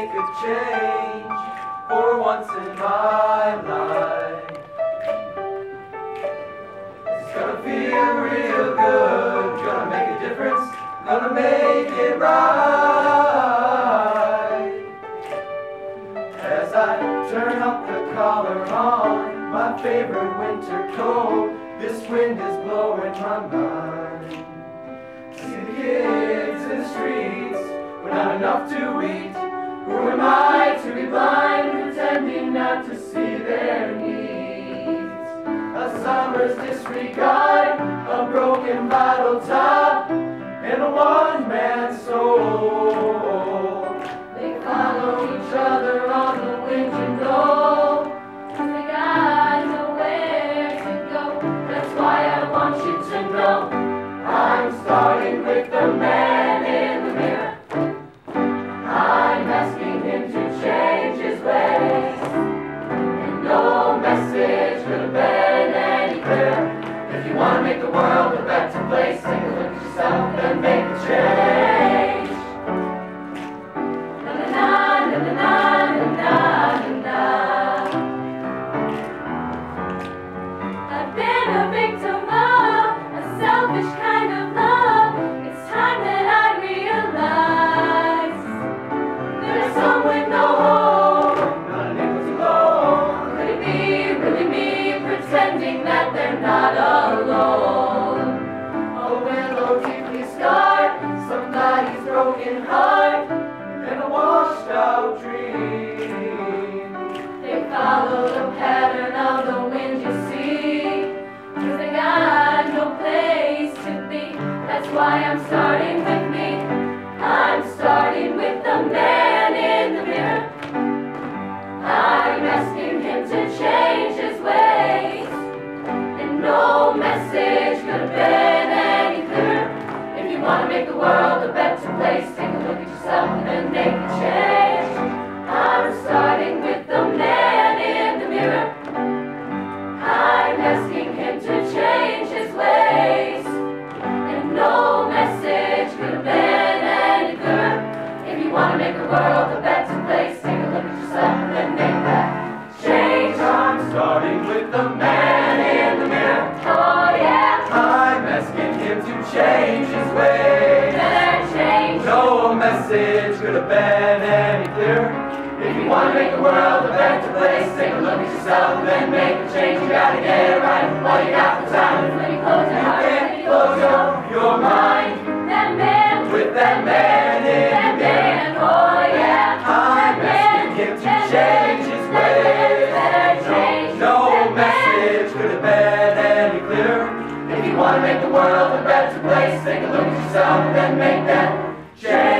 make a change for once in my life. It's gonna feel real good, gonna make a difference, gonna make it right. As I turn up the collar on my favorite winter coat, this wind is blowing my mind. See the kids in the streets with not enough to eat. Who am I to be blind, pretending not to see their needs? A summer's disregard, a broken bottle top, and a one-man soul. They follow each other on the wind and go. They got nowhere to go. That's why I want you to know I'm starting with the man in the mirror. I'm asking him to change his ways, and no message could have been any clearer. If you want to make the world a better place, take a look at yourself and make a change. Na na na na na na na na. I've been a victim of a selfish kind of love. It's time that I realize there's some with no hope, not an equal to alone. Could it be really me pretending that they're not alone? A willow deeply scarred, somebody's broken heart, and a washed out dream. They follow the pattern of the wind, you see, 'cause they got no place to be. That's why I'm starting with me. I'm starting with the man in the mirror. I'm asking him to change his ways, and no message could have been any clearer. If you want to make the world a better place, take a look at yourself and make a change. I'm starting with the man in the mirror. I'm asking him to change his ways, and no message could have been any clearer. If you want to make the world a better place, take a look at yourself and make that change. I'm starting with the man in the mirror. Oh yeah. I'm asking him to change his ways. Better change. No message could have been any clearer. If you want to make the world a better place, take a look at yourself and make a change. You gotta get it right while you got the time. When you close your heart, when you close your mind, that man with that man in the mirror. Oh yeah. I'm asking him to change his ways. No message could have been any clearer. If you want to make the world a better place, take a look at yourself and make that change.